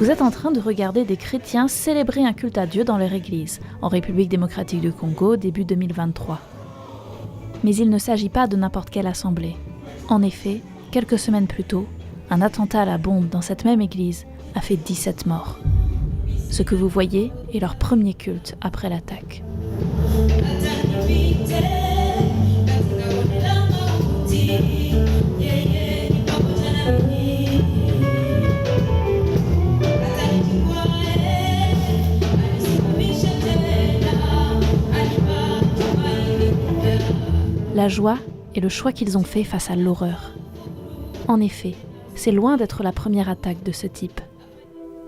Vous êtes en train de regarder des chrétiens célébrer un culte à Dieu dans leur église, en République démocratique du Congo, début 2023. Mais il ne s'agit pas de n'importe quelle assemblée. En effet, quelques semaines plus tôt, un attentat à la bombe dans cette même église a fait 17 morts. Ce que vous voyez est leur premier culte après l'attaque. La joie est le choix qu'ils ont fait face à l'horreur. En effet, c'est loin d'être la première attaque de ce type.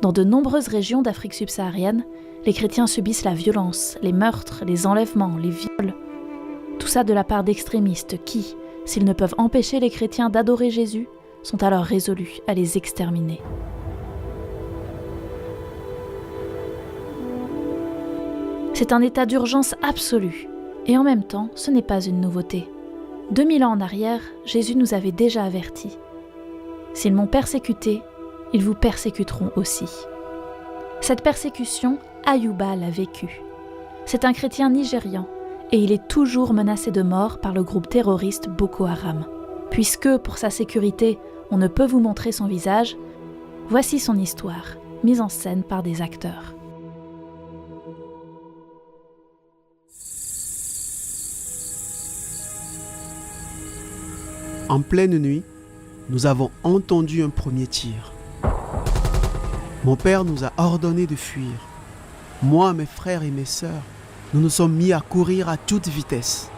Dans de nombreuses régions d'Afrique subsaharienne, les chrétiens subissent la violence, les meurtres, les enlèvements, les viols. Tout ça de la part d'extrémistes qui, s'ils ne peuvent empêcher les chrétiens d'adorer Jésus, sont alors résolus à les exterminer. C'est un état d'urgence absolu. Et en même temps, ce n'est pas une nouveauté. 2000 ans en arrière, Jésus nous avait déjà avertis. S'ils m'ont persécuté, ils vous persécuteront aussi. Cette persécution, Ayuba l'a vécue. C'est un chrétien nigérian et il est toujours menacé de mort par le groupe terroriste Boko Haram. Puisque, pour sa sécurité, on ne peut vous montrer son visage, voici son histoire, mise en scène par des acteurs. En pleine nuit, nous avons entendu un premier tir. Mon père nous a ordonné de fuir. Moi, mes frères et mes sœurs, nous nous sommes mis à courir à toute vitesse.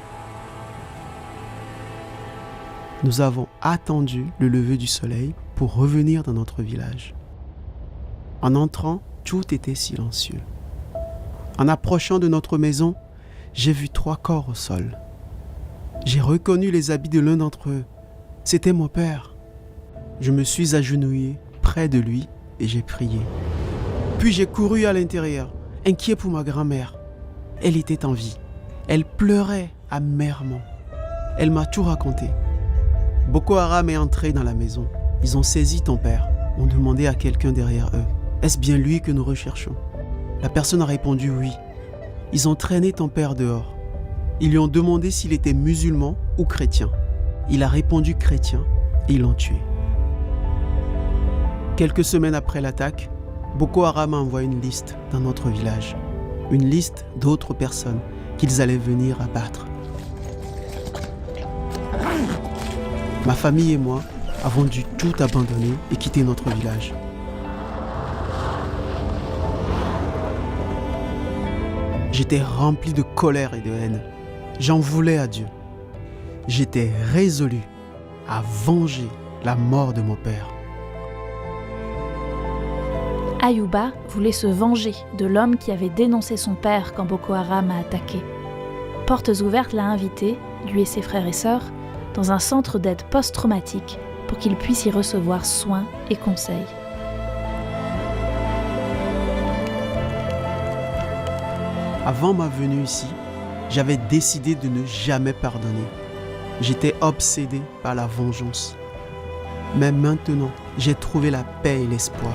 Nous avons attendu le lever du soleil pour revenir dans notre village. En entrant, tout était silencieux. En approchant de notre maison, j'ai vu 3 corps au sol. J'ai reconnu les habits de l'un d'entre eux. C'était mon père. Je me suis agenouillé près de lui et j'ai prié. Puis j'ai couru à l'intérieur, inquiet pour ma grand-mère. Elle était en vie. Elle pleurait amèrement. Elle m'a tout raconté. Boko Haram est entré dans la maison. Ils ont saisi ton père. On demandait à quelqu'un derrière eux. Est-ce bien lui que nous recherchons? La personne a répondu oui. Ils ont traîné ton père dehors. Ils lui ont demandé s'il était musulman ou chrétien. Il a répondu chrétien et ils l'ont tué. Quelques semaines après l'attaque, Boko Haram a envoyé une liste dans notre village. Une liste d'autres personnes qu'ils allaient venir abattre. Ma famille et moi avons dû tout abandonner et quitter notre village. J'étais rempli de colère et de haine. J'en voulais à Dieu. J'étais résolu à venger la mort de mon père. Ayuba voulait se venger de l'homme qui avait dénoncé son père quand Boko Haram a attaqué. Portes Ouvertes l'a invité, lui et ses frères et sœurs, dans un centre d'aide post-traumatique pour qu'il puisse y recevoir soins et conseils. Avant ma venue ici, j'avais décidé de ne jamais pardonner. J'étais obsédé par la vengeance. Mais maintenant, j'ai trouvé la paix et l'espoir.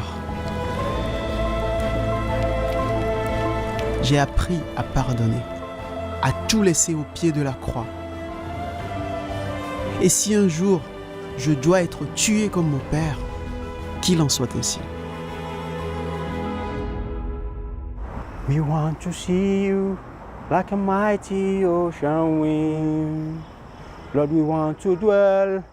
J'ai appris à pardonner, à tout laisser au pied de la croix. Et si un jour, je dois être tué comme mon père, qu'il en soit ainsi. We want to see you like a mighty ocean wind. Lord, we want to dwell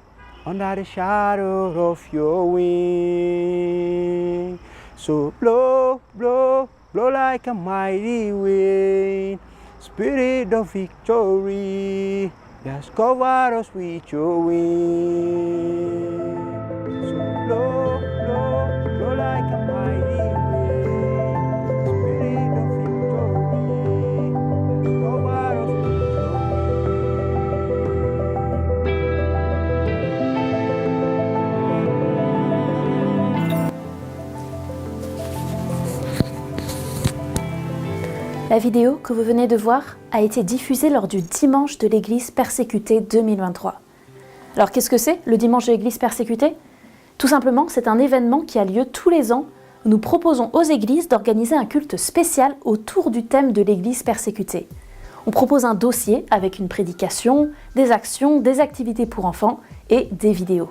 under the shadow of your wing. So blow, blow, blow like a mighty wind. Spirit of victory, just cover us with your wing. So blow, blow, blow like a mighty wind. Spirit of victory, just cover us with your La vidéo que vous venez de voir a été diffusée lors du Dimanche de l'Église persécutée 2023. Alors qu'est-ce que c'est, le Dimanche de l'Église persécutée ? Tout simplement, c'est un événement qui a lieu tous les ans nous proposons aux églises d'organiser un culte spécial autour du thème de l'église persécutée. On propose un dossier avec une prédication, des actions, des activités pour enfants et des vidéos.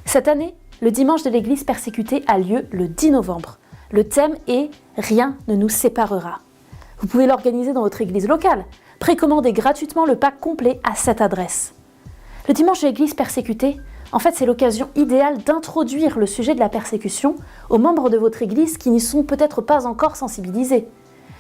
Cette année, le dimanche de l'église persécutée a lieu le 10 novembre. Le thème est « Rien ne nous séparera ». Vous pouvez l'organiser dans votre église locale. Précommandez gratuitement le pack complet à cette adresse. Le dimanche de l'église persécutée, en fait, c'est l'occasion idéale d'introduire le sujet de la persécution aux membres de votre église qui n'y sont peut-être pas encore sensibilisés.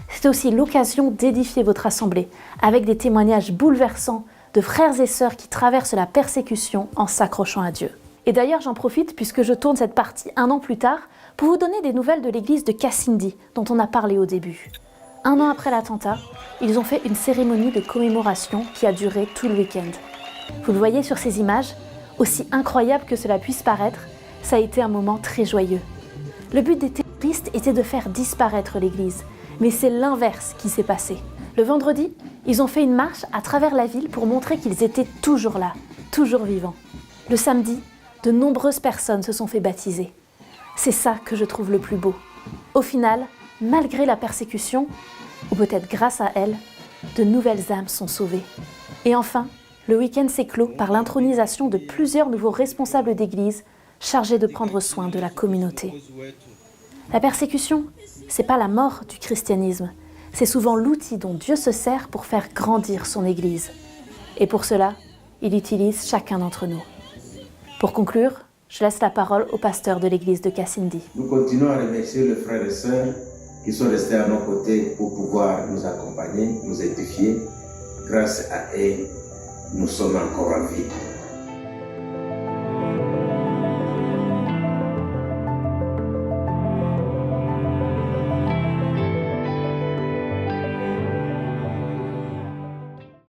C'est aussi l'occasion d'édifier votre assemblée avec des témoignages bouleversants de frères et sœurs qui traversent la persécution en s'accrochant à Dieu. Et d'ailleurs, j'en profite, puisque je tourne cette partie 1 an plus tard, pour vous donner des nouvelles de l'église de Kassindi, dont on a parlé au début. 1 an après l'attentat, ils ont fait une cérémonie de commémoration qui a duré tout le week-end. Vous le voyez sur ces images, aussi incroyable que cela puisse paraître, ça a été un moment très joyeux. Le but des terroristes était de faire disparaître l'église, mais c'est l'inverse qui s'est passé. Le vendredi, ils ont fait une marche à travers la ville pour montrer qu'ils étaient toujours là, toujours vivants. Le samedi, de nombreuses personnes se sont fait baptiser. C'est ça que je trouve le plus beau. Au final, malgré la persécution, ou peut-être grâce à elle, de nouvelles âmes sont sauvées. Et enfin, le week-end s'est clos par l'intronisation de plusieurs nouveaux responsables d'église chargés de prendre soin de la communauté. La persécution, c'est pas la mort du christianisme, c'est souvent l'outil dont Dieu se sert pour faire grandir son église. Et pour cela, il utilise chacun d'entre nous. Pour conclure, je laisse la parole au pasteur de l'église de Kassindi. Nous continuons à remercier les frères et sœurs qui sont restés à nos côtés pour pouvoir nous accompagner, nous édifier. Grâce à eux, nous sommes encore en vie.